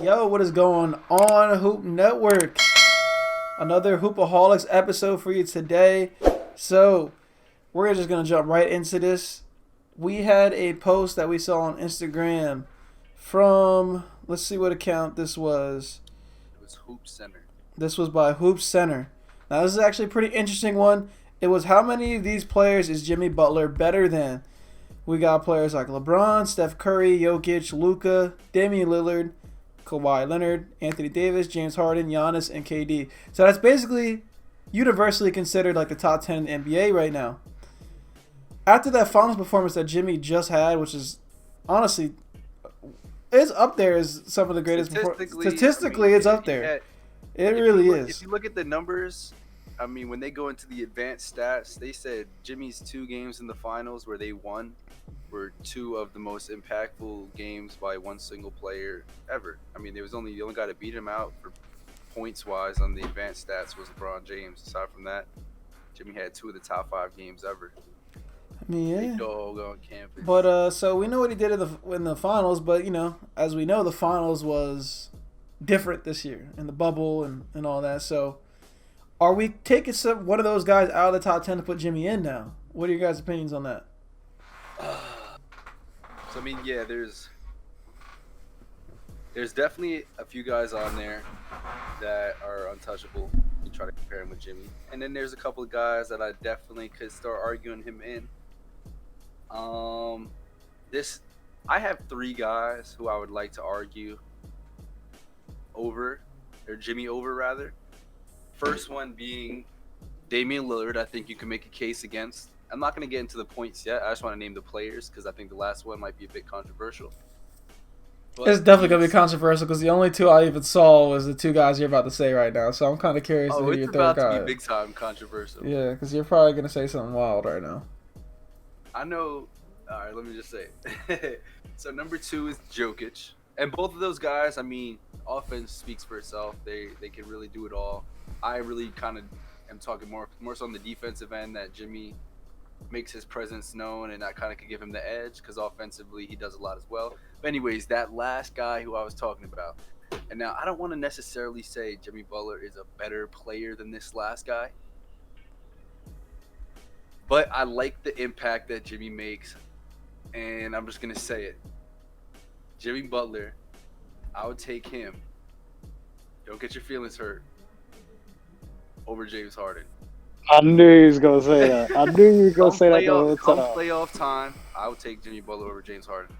Yo, what is going on, Hoop Network? Another Hoopaholics episode for you today. So, we're just going to jump right into this. We had a post that we saw on Instagram from, let's see what account this was. It was Hoop Center. This was by Hoop Center. Now, this is actually a pretty interesting one. It was how many of these players is Jimmy Butler better than? We got players like LeBron, Steph Curry, Jokic, Luka, Damian Lillard, Kawhi Leonard, Anthony Davis, James Harden, Giannis, and KD. So that's basically universally considered like the top 10 in the NBA right now. After that finals performance that Jimmy just had, which is honestly is up there as some of the greatest. Statistically, it's up there. It really is. If you look at the numbers, I mean, when they go into the advanced stats, they said Jimmy's 2 games in the finals where they won were 2 of the most impactful games by one single player ever. I mean, the only guy to beat him out for points wise on the advanced stats was LeBron James. Aside from that, Jimmy had 2 of the top 5 games ever. I mean, yeah. Big dog on campus. But so we know what he did in the finals, but you know, as we know, the finals was different this year in the bubble and all that. So, are we taking one of those guys out of the top 10 to put Jimmy in now? What are your guys' opinions on that? So I mean, yeah, there's definitely a few guys on there that are untouchable. You try to compare him with Jimmy, and then there's a couple of guys that I definitely could start arguing him in. I have 3 guys who I would like to argue over, or Jimmy over rather. First one being Damian Lillard. I think you can make a case against. I'm not going to get into the points yet. I just want to name the players because I think the last one might be a bit controversial. But it's definitely going to be controversial because the only 2 I even saw was the 2 guys you're about to say right now. So I'm kind of curious to hear your third guy. It's about to be big time controversial. Yeah, because you're probably going to say something wild right now. I know. All right, let me just say it. So number 2 is Jokic. And both of those guys, I mean, offense speaks for itself. They can really do it all. I really kind of am talking more so on the defensive end that Jimmy makes his presence known, and that kind of could give him the edge because offensively he does a lot as well. But anyways, that last guy who I was talking about, and now I don't want to necessarily say Jimmy Butler is a better player than this last guy, but I like the impact that Jimmy makes, and I'm just going to say it. Jimmy Butler, I would take him. Don't get your feelings hurt. Over James Harden. I knew he was going to say that. I knew he was going to say that the whole time. Come playoff time, I would take Jimmy Butler over James Harden.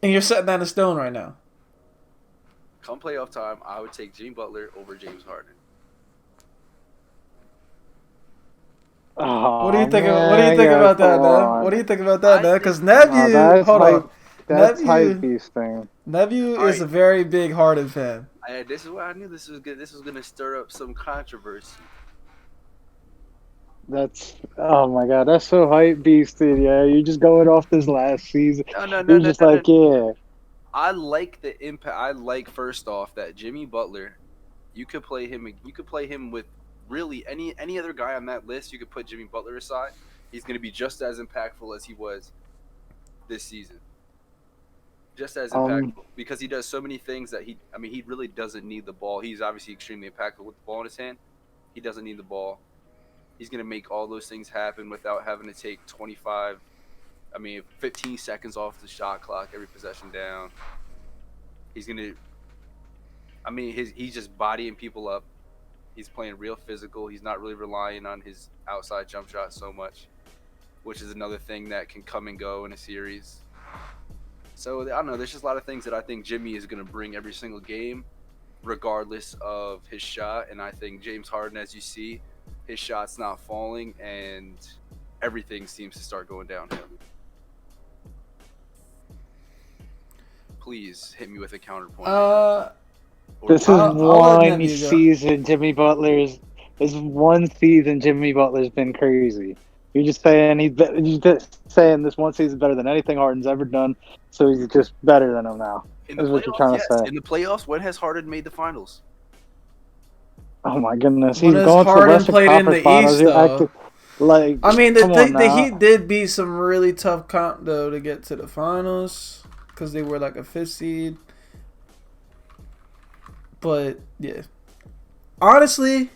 And you're setting that in stone right now. Come playoff time, I would take Jimmy Butler over James Harden. Oh, what do you think about that, man? What do you think about that, man? Because Nebiyu, hold on. That's hype beast thing. Nebiyu is a very big Harden fan. This is why I knew this was good. This was going to stir up some controversy. Oh my god, that's so hype beasted. Yeah, you're just going off this last season. No. I like the impact. I like first off that Jimmy Butler. You could play him with really any other guy on that list. You could put Jimmy Butler aside. He's going to be just as impactful as he was this season. Just as impactful because he does so many things that he really doesn't need the ball. He's obviously extremely impactful with the ball in his hand. He doesn't need the ball. He's going to make all those things happen without having to take 15 seconds off the shot clock every possession down. He's just bodying people up. He's playing real physical. He's not really relying on his outside jump shot so much, which is another thing that can come and go in a series. So, I don't know. There's just a lot of things that I think Jimmy is going to bring every single game, regardless of his shot. And I think James Harden, as you see, his shot's not falling, and everything seems to start going downhill. Please hit me with a counterpoint. This is one season Jimmy Butler's. This one season Jimmy Butler's been crazy. You're just saying this one season's better than anything Harden's ever done, so he's just better than him now. That's what you're trying to say. In the playoffs, when has Harden made the finals? Oh my goodness, he's going to the Western Conference Finals. The Heat did beat some really tough comp though to get to the finals. because they were like a 5th seed. But yeah, honestly,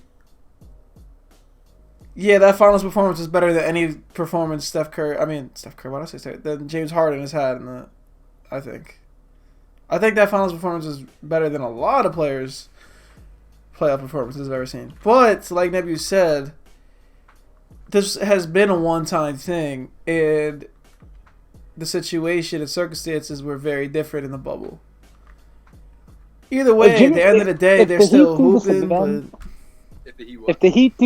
yeah, that finals performance is better than any performance Steph Curry. Why did I say Steph? Than James Harden has had in the. I think that finals performance is better than a lot of players' playoff performances I've ever seen. But like Nebiyu said, this has been a one-time thing, and the situation and circumstances were very different in the bubble. Either way, at the end of the day, they're still hooping. But if the Heat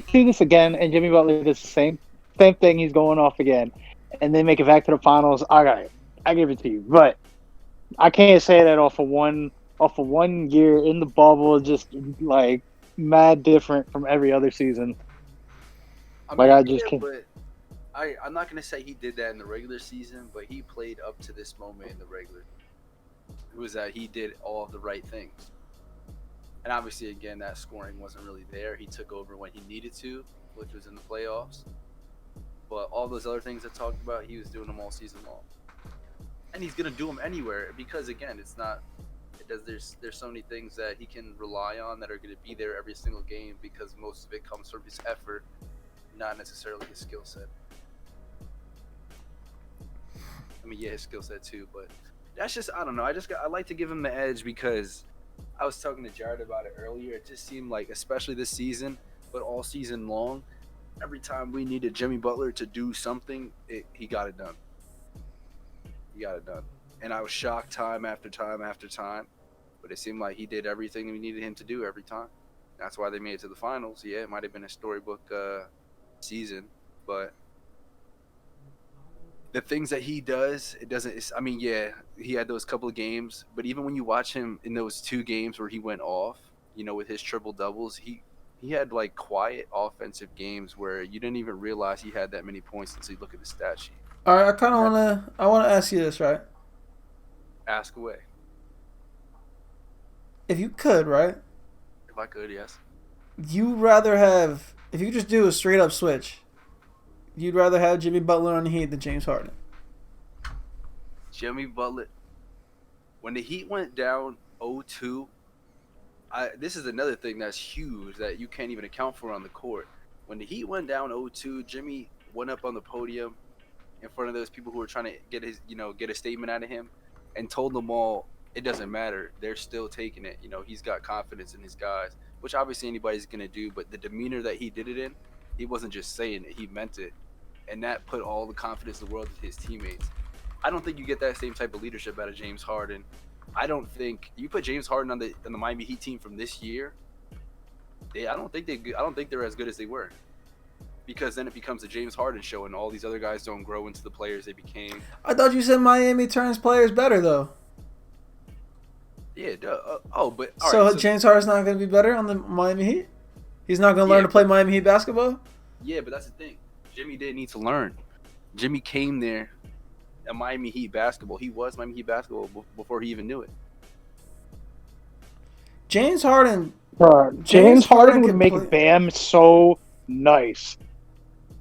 do this again, and Jimmy Butler does the same thing, he's going off again, and they make it back to the finals. All right, I give it to you. But I can't say that off of one year in the bubble, just like mad different from every other season. I just can't. But I'm not gonna say he did that in the regular season, but he played up to this moment in the regular. It was that he did all of the right things. And obviously, again, that scoring wasn't really there. He took over when he needed to, which was in the playoffs. But all those other things I talked about, he was doing them all season long. And he's going to do them anywhere because, again, there's so many things that he can rely on that are going to be there every single game because most of it comes from his effort, not necessarily his skill set. His skill set too, but that's just, I don't know. I like to give him the edge because I was talking to Jared about it earlier. It just seemed like, especially this season, but all season long, every time we needed Jimmy Butler to do something, he got it done. And I was shocked time after time after time, but it seemed like he did everything we needed him to do every time. That's why they made it to the finals. Yeah, it might have been a storybook season, but the things that he does, he had those couple of games, but even when you watch him in those 2 games where he went off, with his triple doubles, he had like quiet offensive games where you didn't even realize he had that many points until you look at the stat sheet. All right, I want to ask you this, right? Ask away. If you could, right? If I could, yes. If you just do a straight up switch, you'd rather have Jimmy Butler on the Heat than James Harden? Jimmy Butler. When the Heat went down 0-2, this is another thing that's huge that you can't even account for on the court. When the Heat went down 0-2, Jimmy went up on the podium in front of those people who were trying to get a statement out of him and told them all, it doesn't matter. They're still taking it. He's got confidence in his guys, which obviously anybody's going to do, but the demeanor that he did it in, he wasn't just saying it, he meant it. And that put all the confidence in the world in his teammates. I don't think you get that same type of leadership out of James Harden. I don't think you put James Harden on the Miami Heat team from this year. I don't think they're as good as they were. Because then it becomes a James Harden show and all these other guys don't grow into the players they became. I thought you said Miami turns players better though. Yeah, but so James Harden's not going to be better on the Miami Heat? He's not going to learn to play Miami Heat basketball? Yeah, but that's the thing. Jimmy didn't need to learn. Jimmy came there at Miami Heat basketball. He was Miami Heat basketball before he even knew it. James Harden would make Bam so nice.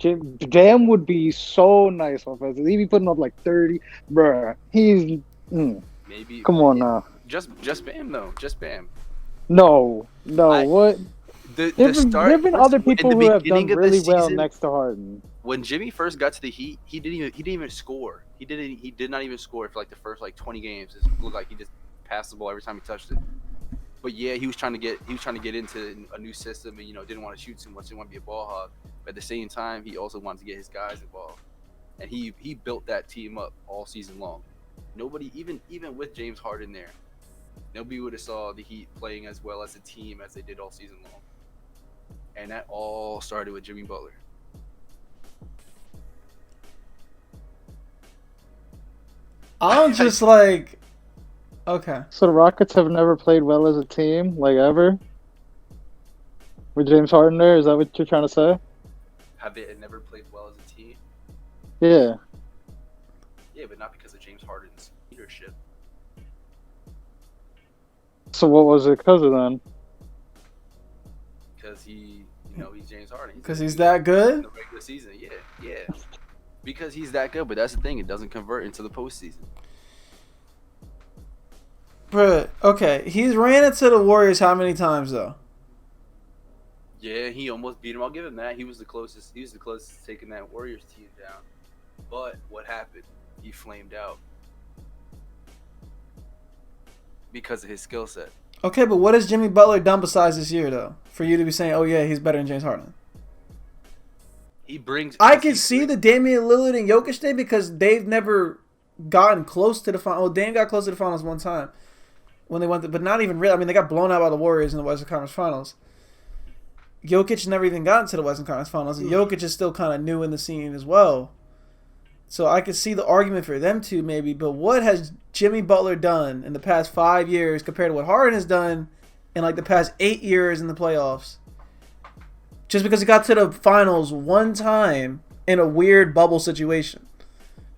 Bam would be so nice offensively. He'd be putting up like 30. Bruh, he's... Maybe. Come on now. Just Bam, though. Just Bam. No. What? There have been other people who have done really well next to Harden. When Jimmy first got to the Heat, he didn't even score. He did not even score for like the first 20 games. It looked like he just passed the ball every time he touched it. But yeah, he was trying to get into a new system and didn't want to shoot too much. He wanted to be a ball hog. But at the same time, he also wanted to get his guys involved. And he built that team up all season long. Nobody, even with James Harden there, nobody would have saw the Heat playing as well as a team as they did all season long. And that all started with Jimmy Butler. I'm just like, okay. So the Rockets have never played well as a team, like ever? With James Harden there? Is that what you're trying to say? Have they never played well as a team? Yeah. Yeah, but not because of James Harden's leadership. So what was it because of then? Because he's James Harden. Because he's that good? In the regular season, yeah. Because he's that good, but that's the thing. It doesn't convert into the postseason. Bruh, okay. He's ran into the Warriors how many times, though? Yeah, he almost beat him. I'll give him that. He was the closest. He was the closest to taking that Warriors team down. But what happened? He flamed out because of his skill set. Okay, but what has Jimmy Butler done besides this year, though, for you to be saying, "Oh yeah, he's better than James Harden"? He brings. I can see the Damian Lillard and Jokic thing because they've never gotten close to the final. Well, Dame got close to the finals one time when they went, but not even really. I mean, they got blown out by the Warriors in the Western Conference Finals. Jokic never even gotten to the Western Conference Finals, and Jokic is still kind of new in the scene as well. So I could see the argument for them two maybe, but what has Jimmy Butler done in the past 5 years compared to what Harden has done in like the past 8 years in the playoffs? Just because he got to the finals one time in a weird bubble situation.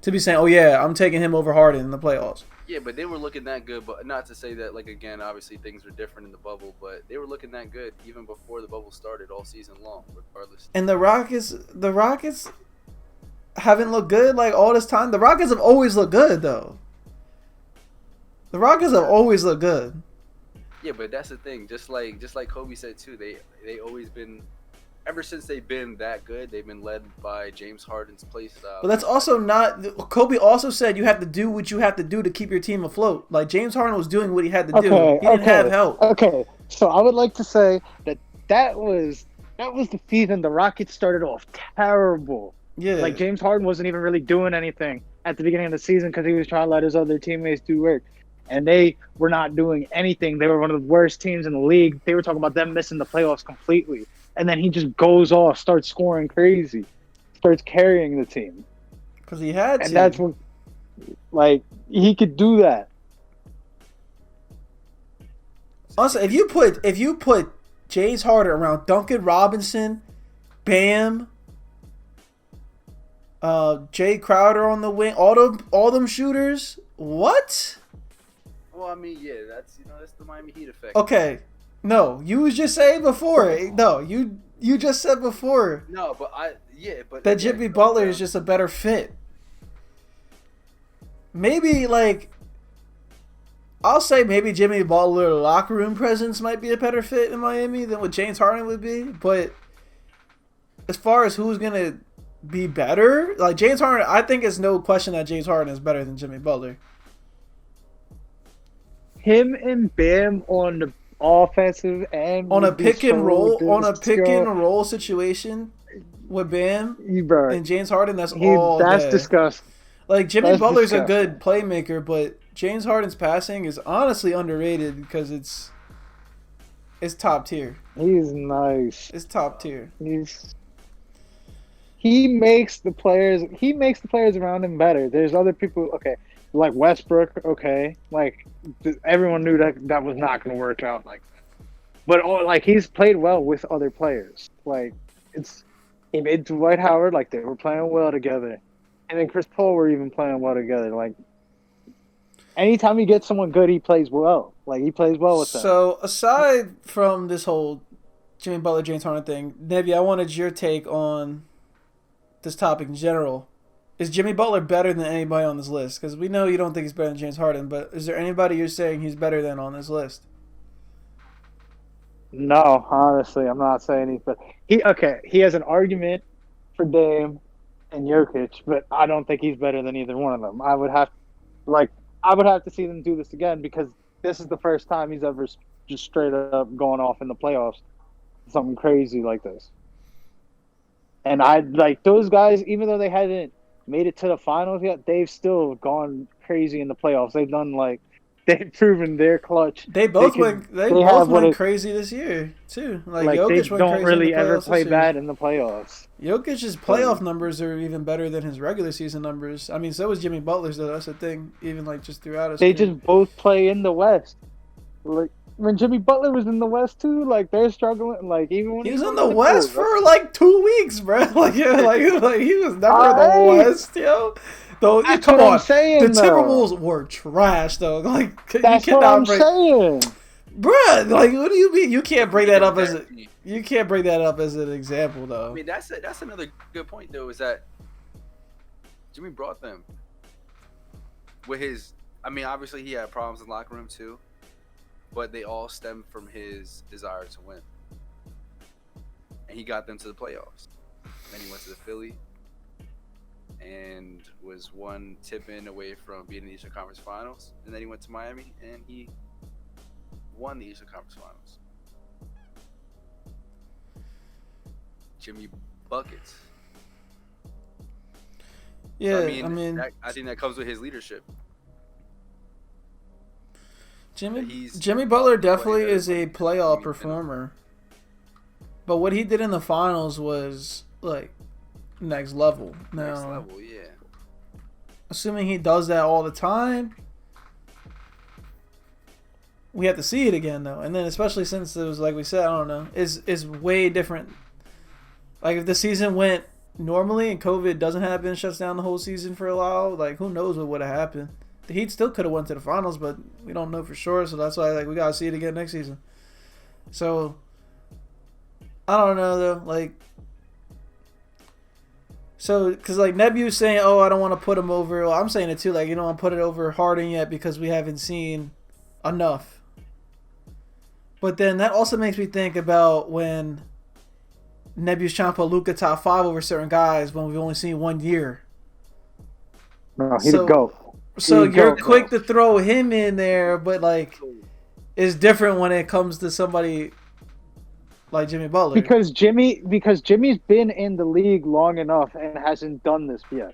To be saying, oh yeah, I'm taking him over Harden in the playoffs. Yeah, but they were looking that good. But not to say that, like, again, obviously things were different in the bubble, but they were looking that good even before the bubble started all season long, regardless. And the Rockets haven't looked good like all this time. The Rockets have always looked good though. The Rockets have always looked good. Yeah, but that's the thing. Just like Kobe said too, they always been. Ever since they've been that good, they've been led by James Harden's play style. But that's also not. Kobe also said you have to do what you have to do to keep your team afloat. Like James Harden was doing what he had to do. He didn't have help. Okay, so I would like to say that was the season the Rockets started off terrible. Yeah. Like James Harden wasn't even really doing anything at the beginning of the season because he was trying to let his other teammates do work. And they were not doing anything. They were one of the worst teams in the league. They were talking about them missing the playoffs completely. And then he just goes off, starts scoring crazy, starts carrying the team. Because he had to. And that's what, like, he could do that. Also, if you put James Harden around Duncan Robinson, Bam, Jay Crowder on the wing, all them shooters, what? Well, I mean, yeah, that's the Miami Heat effect. Okay. No, you was just saying before. No, you just said before. No, but that Jimmy Butler is just a better fit. Maybe I'll say maybe Jimmy Butler locker room presence might be a better fit in Miami than what James Harden would be. But as far as who's gonna be better, like James Harden, I think it's no question that James Harden is better than Jimmy Butler. Him and Bam on the offensive end on a pick and roll situation with Bam and James Harden, that's disgusting. Like Jimmy Butler's a good playmaker, but James Harden's passing is honestly underrated because it's top tier. He's nice. It's top tier. He makes the players around him better. There's other people, okay, like Westbrook, okay, like everyone knew that was not going to work out like that. But like he's played well with other players. Like he made Dwight Howard, like they were playing well together, and then Chris Paul were even playing well together. Like anytime he gets someone good, he plays well. Like he plays well with them. So aside from this whole Jimmy Butler, James Harden thing, Nebiyu, I wanted your take on this topic in general. Is Jimmy Butler better than anybody on this list? Because we know you don't think he's better than James Harden, but is there anybody you're saying he's better than on this list? No, honestly, I'm not saying he's better. He has an argument for Dame and Jokic, but I don't think he's better than either one of them. I would have to see them do this again because this is the first time he's ever just straight up going off in the playoffs, something crazy like this. And I like those guys, even though they hadn't made it to the finals yet, they've still gone crazy in the playoffs. They've proven their clutch. They both went crazy this year too. Like Jokic they don't really ever play bad in the playoffs. Jokic's playoff numbers are even better than his regular season numbers. I mean, so was Jimmy Butler's though. That's the thing. Even like just throughout his They just both play in the West. Like when Jimmy Butler was in the West too, like they're struggling. Like even when he was in the West for like 2 weeks, bro. Like yeah, like he was never in the West, yo. Though come on, the Timberwolves were trash though. Like that's what I'm saying, bruh. Like what do you mean? You can't bring that up as an example though. I mean that's another good point though. Is that Jimmy brought them with his I mean, obviously he had problems in the locker room too, but they all stemmed from his desire to win. And he got them to the playoffs. Then he went to the Philly and was one tip-in away from being in the Eastern Conference Finals. And then he went to Miami and he won the Eastern Conference Finals. Jimmy Buckets. Yeah, So, I think that comes with his leadership. Jimmy Butler definitely is a playoff performer. But what he did in the finals was like next level. Now, next level, yeah. Assuming he does that all the time, we have to see it again though. And then especially since it was like we said, I don't know, is way different. Like if the season went normally and COVID doesn't happen, shuts down the whole season for a while, like who knows what would have happened. The Heat still could have went to the finals, but we don't know for sure, so that's why like we gotta see it again next season. So I don't know though, because like Nebiyu's saying, oh, I don't want to put him over. Well, I'm saying it too, like you don't want to put it over Harden yet because we haven't seen enough. But then that also makes me think about when Nebiyu's trying to put Luka top 5 over certain guys when we've only seen 1 year. No, he'd go. So you're quick to throw him in there, but like it's different when it comes to somebody like Jimmy Butler. Because Jimmy's been in the league long enough and hasn't done this yet.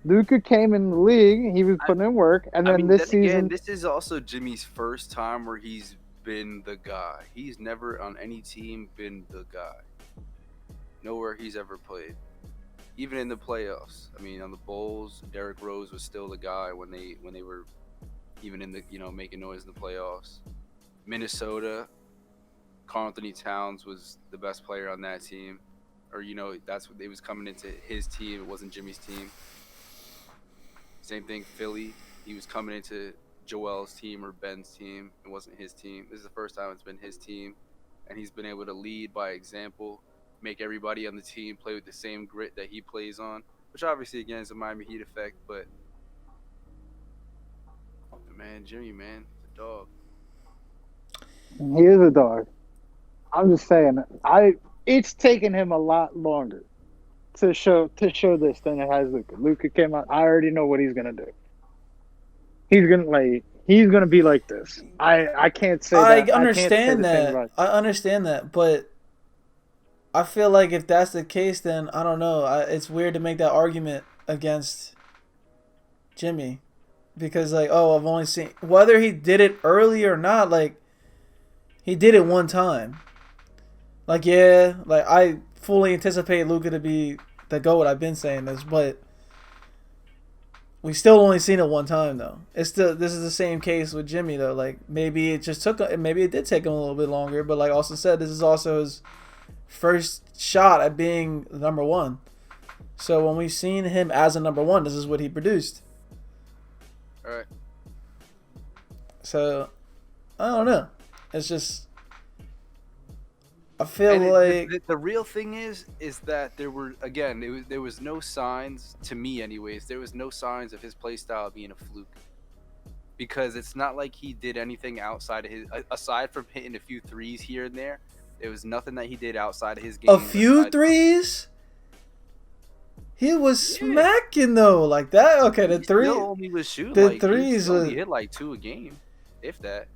Luka came in the league, he was putting in work, and then this season. Again, this is also Jimmy's first time where he's been the guy. He's never on any team been the guy. Nowhere he's ever played. Even in the playoffs. I mean, on the Bulls, Derrick Rose was still the guy when they were even in the making noise in the playoffs. Minnesota, Karl Anthony Towns was the best player on that team, or that's what they was coming into his team. It wasn't Jimmy's team. Same thing, Philly. He was coming into Joel's team or Ben's team. It wasn't his team. This is the first time it's been his team, and he's been able to lead by example. Make everybody on the team play with the same grit that he plays on, which obviously again is a Miami Heat effect, but man, Jimmy, man, the dog. He is a dog. I'm just saying, it's taken him a lot longer to show this than it has Luka. Luka came out. I already know what he's gonna do. He's gonna be like this. I can't say that. I understand that, but I feel like if that's the case, then I don't know. It's weird to make that argument against Jimmy because, like, I've only seen whether he did it early or not. Like, he did it one time. Like, yeah, like I fully anticipate Luka to be the GOAT. I've been saying this, but we still only seen it one time though. This is the same case with Jimmy though. Like maybe it did take him a little bit longer, but like Austin said, this is also his first shot at being the number one. So when we've seen him as a number one, this is what he produced. All right. So I don't know. It's just I feel like the real thing is that there was no signs, to me anyways, there was no signs of his play style being a fluke. Because it's not like he did anything outside of aside from hitting a few threes here and there. There was nothing that he did outside of his game. A few threes? He was smacking though, like that. Okay, the three. Still only was shooting. The threes. He only hit like 2 a game, if that.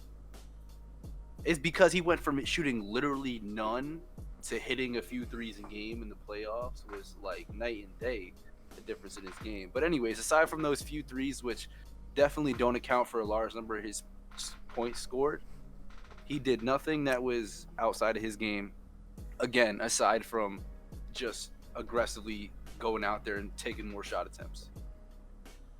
It's because he went from shooting literally none to hitting a few threes a game in the playoffs was like night and day, the difference in his game. But anyways, aside from those few threes, which definitely don't account for a large number of his points scored, he did nothing that was outside of his game. Again, aside from just aggressively going out there and taking more shot attempts,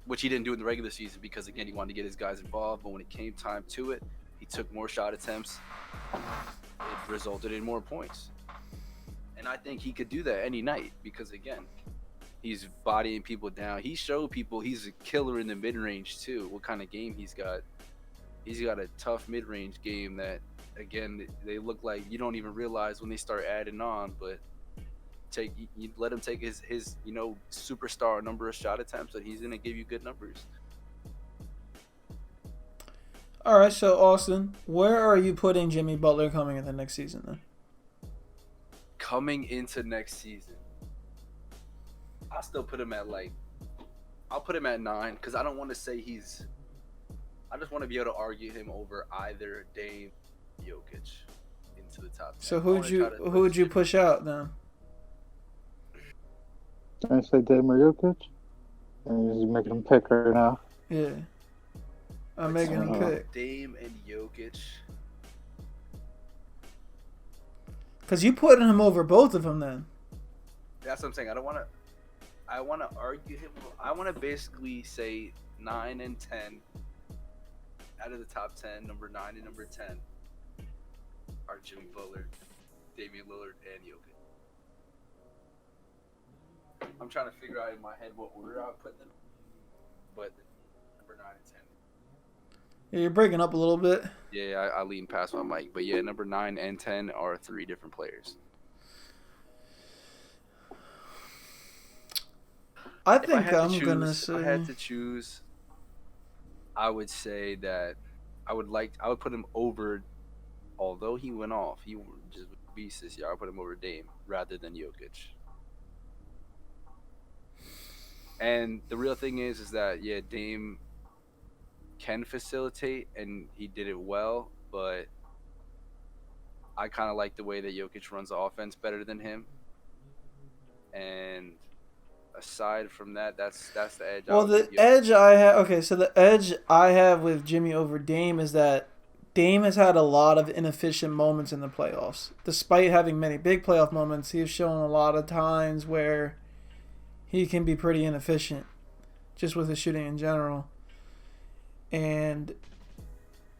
which he didn't do in the regular season because, again, he wanted to get his guys involved. But when it came time to it, he took more shot attempts. It resulted in more points. And I think he could do that any night because, again, he's bodying people down. He showed people he's a killer in the mid-range, too, what kind of game he's got. He's got a tough mid-range game that, again, they look like you don't even realize when they start adding on. But you let him take his superstar number of shot attempts, and he's going to give you good numbers. All right, so Austin, where are you putting Jimmy Butler coming in the next season then? Coming into next season, I'll still put him at I'll put him at 9 because I don't want to say he's. I just want to be able to argue him over either Dame, Jokic into the top 10. So who would you push out then? Can I say Dame or Jokic? And he's making him pick right now. Yeah. I'm making him pick. Dame and Jokic. Because you putting him over both of them then. That's what I'm saying. I want to argue him. I want to basically say 9 and 10 out of the top 10. Number 9 and number 10 are Jimmy Butler, Damian Lillard, and Jokic. I'm trying to figure out in my head what order I would put them. But number 9 and 10. Yeah, you're breaking up a little bit. Yeah, I lean past my mic. But yeah, number 9 and 10 are 3 different players. I think I'm going to say... If I had to choose, I would say that I would put him over, although he went off, he just a beast this year, I would put him over Dame rather than Jokic. And the real thing is that, yeah, Dame can facilitate, and he did it well, but I kind of like the way that Jokic runs the offense better than him. And aside from that, that's the edge. Well, the edge I have... Okay, so the edge I have with Jimmy over Dame is that Dame has had a lot of inefficient moments in the playoffs. Despite having many big playoff moments, he's shown a lot of times where he can be pretty inefficient just with his shooting in general. And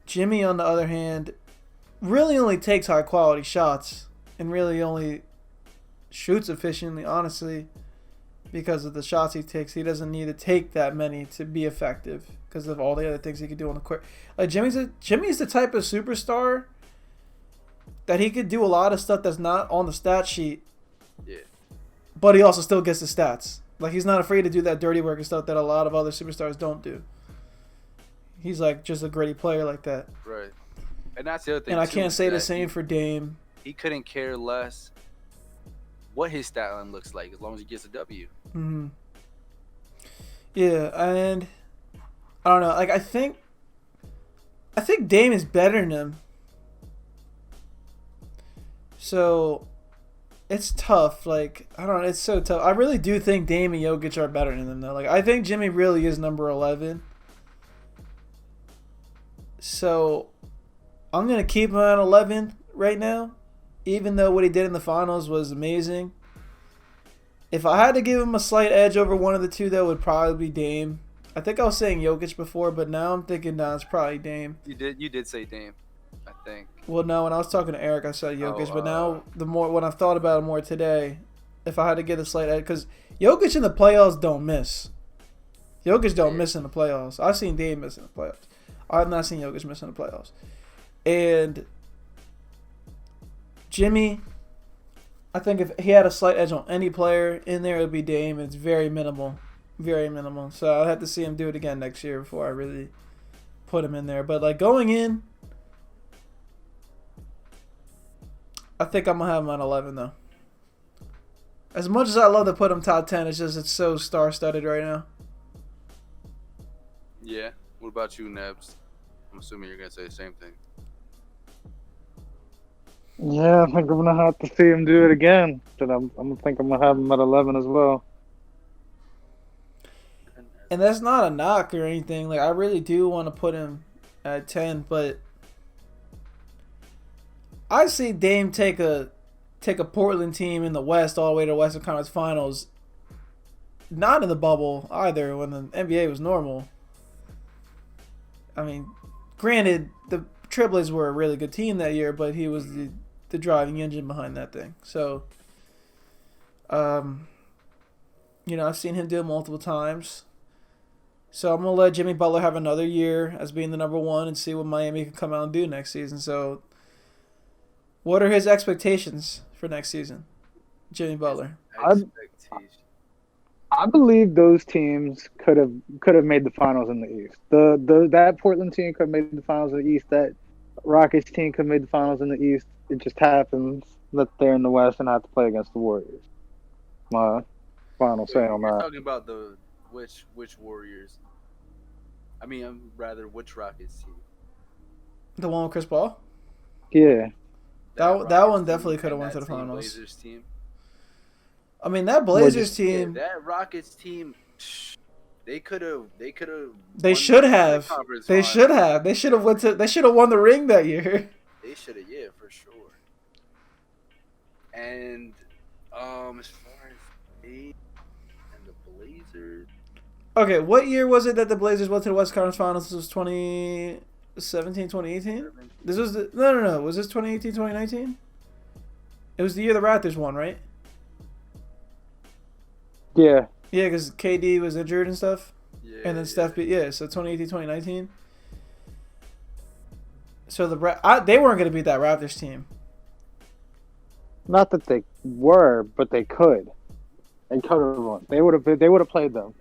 Jimmy, on the other hand, really only takes high-quality shots and really only shoots efficiently, honestly, because of the shots he takes. He doesn't need to take that many to be effective because of all the other things he could do on the court. Like Jimmy's the type of superstar that he could do a lot of stuff that's not on the stat sheet. Yeah. But he also still gets the stats. Like, he's not afraid to do that dirty work and stuff that a lot of other superstars don't do. He's like just a gritty player like that. Right. And that's the other thing. And I can't say the same for Dame. He couldn't care less what his stat line looks like as long as he gets a W. Mm-hmm. Yeah, and I don't know. Like, I think Dame is better than him. So it's tough. Like, I don't know. It's so tough. I really do think Dame and Jokic are better than them, though. Like, I think Jimmy really is number 11. So I'm going to keep him at 11 right now, even though what he did in the finals was amazing. If I had to give him a slight edge over one of the two, that would probably be Dame. I think I was saying Jokic before, but now I'm thinking, nah, it's probably Dame. You did say Dame, I think. Well, no, when I was talking to Eric, I said Jokic, but now when I've thought about it more today, if I had to get a slight edge, because Jokic in the playoffs don't miss. Jokic don't miss in the playoffs. I've seen Dame miss in the playoffs. I've not seen Jokic miss in the playoffs. And Jimmy, I think if he had a slight edge on any player in there, it would be Dame. It's very minimal. Very minimal. So I'd have to see him do it again next year before I really put him in there. But, like, going in, I think I'm going to have him at 11, though. As much as I love to put him top 10, it's so star-studded right now. Yeah. What about you, Nebs? I'm assuming you're going to say the same thing. Yeah, I think I'm going to have to see him do it again. But I'm going to have him at 11 as well. And that's not a knock or anything. Like, I really do want to put him at 10, but I see Dame take a Portland team in the West all the way to the Western Conference Finals. Not in the bubble either, when the NBA was normal. I mean, granted, the Trailblazers were a really good team that year, but he was the driving engine behind that thing. So, I've seen him do it multiple times. So I'm going to let Jimmy Butler have another year as being the number one and see what Miami can come out and do next season. So what are his expectations for next season, Jimmy Butler? I believe those teams could have made the finals in the East. That Portland team could have made the finals in the East. That Rockets team could have made the finals in the East. It just happens that they're in the West and have to play against the Warriors. My final say on You're that. talking about which Warriors? I mean, rather which Rockets team? The one with Chris Paul? Yeah. That one definitely could have went to the finals. Blazers team. I mean, that Blazers team. Yeah, that Rockets team. They could have. They should have. They should have. They should have went to. They should have won the ring that year. They should have, yeah, for sure. And as far as they and the Blazers. Okay, what year was it that the Blazers went to the West Conference Finals? This was 2017, 2018? This was no. Was this 2018, 2019? It was the year the Raptors won, right? Yeah. Yeah, because KD was injured and stuff. Yeah. And then Steph, so 2018, 2019. So they weren't going to beat that Raptors team. Not that they were, but they could. They could have won. They would have played them.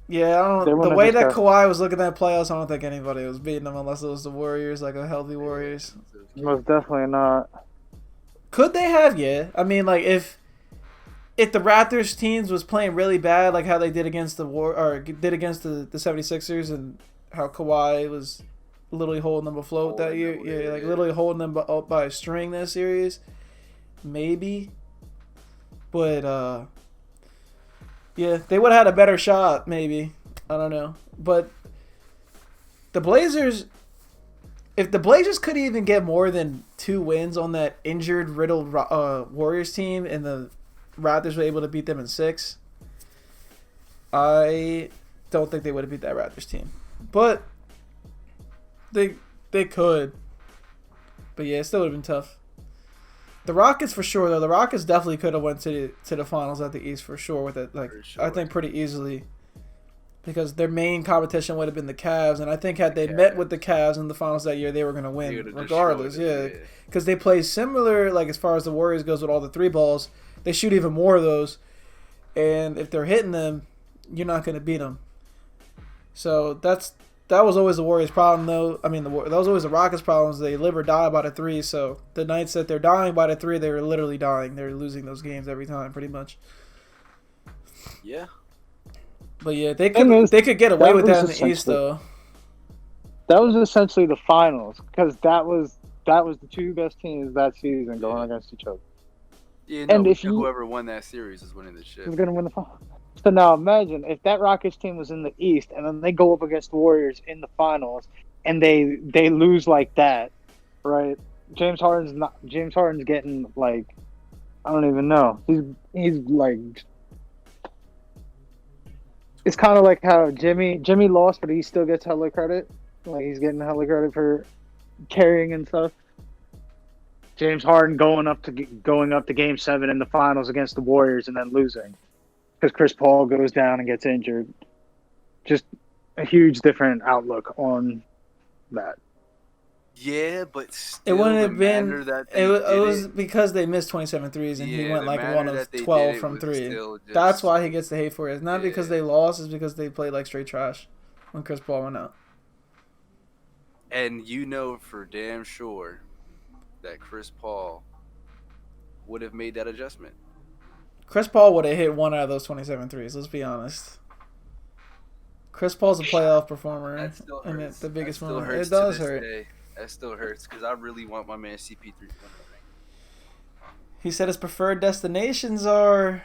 Yeah, I don't know. The way that Kawhi was looking at playoffs, I don't think anybody was beating them unless it was the Warriors, like a healthy Warriors. Most definitely not. Could they have? Yeah. I mean, like if the Raptors teams was playing really bad, like how they did against the 76ers, and how Kawhi was literally holding them afloat that year. Yeah, like literally holding them up by a string that series. Maybe. But yeah, they would have had a better shot, maybe. I don't know. But the Blazers, if the Blazers could even get more than 2 wins on that injured, riddled Warriors team, and the Raptors were able to beat them in 6, I don't think they would have beat that Raptors team. But they could. But yeah, it still would have been tough. The Rockets for sure though. The Rockets definitely could have went to the finals at the East for sure with it. Like I think pretty easily. Because their main competition would have been the Cavs, and I think had they met with the Cavs in the finals that year, they were going to win regardless. Yeah, because they play similar. Like as far as the Warriors goes with all the 3 balls, they shoot even more of those, and if they're hitting them, you're not going to beat them. So that was always the Warriors' problem, though. I mean, that was always the Rockets' problem. They live or die by the 3. So the nights that they're dying by the 3, they were literally dying. They're losing those games every time, pretty much. Yeah. But yeah, they could get away with that in the East, though. That was essentially the finals, because that was the 2 best teams that season going against each other. Yeah, no, and if whoever won that series is winning the shit. Is going to win the finals. So now imagine if that Rockets team was in the East, and then they go up against the Warriors in the finals, and they lose like that, right? James Harden's getting like, I don't even know. He's like. It's kind of like how Jimmy lost, but he still gets hella credit. Like he's getting hella credit for carrying and stuff. James Harden going up to Game 7 in the finals against the Warriors and then losing because Chris Paul goes down and gets injured. Just a huge different outlook on that. Yeah, but still it wouldn't have been. It was because they missed 27 threes and he went like 1 of 12 from 3. That's why he gets the hate for it. It's not because they lost. It's because they played like straight trash when Chris Paul went out. And you know for damn sure that Chris Paul would have made that adjustment. Chris Paul would have hit 1 out of those 27 threes. Let's be honest. Chris Paul's a playoff performer, and it's the biggest one. It does hurt. That still hurts because I really want my man CP3 to win the ring. He said his preferred destinations are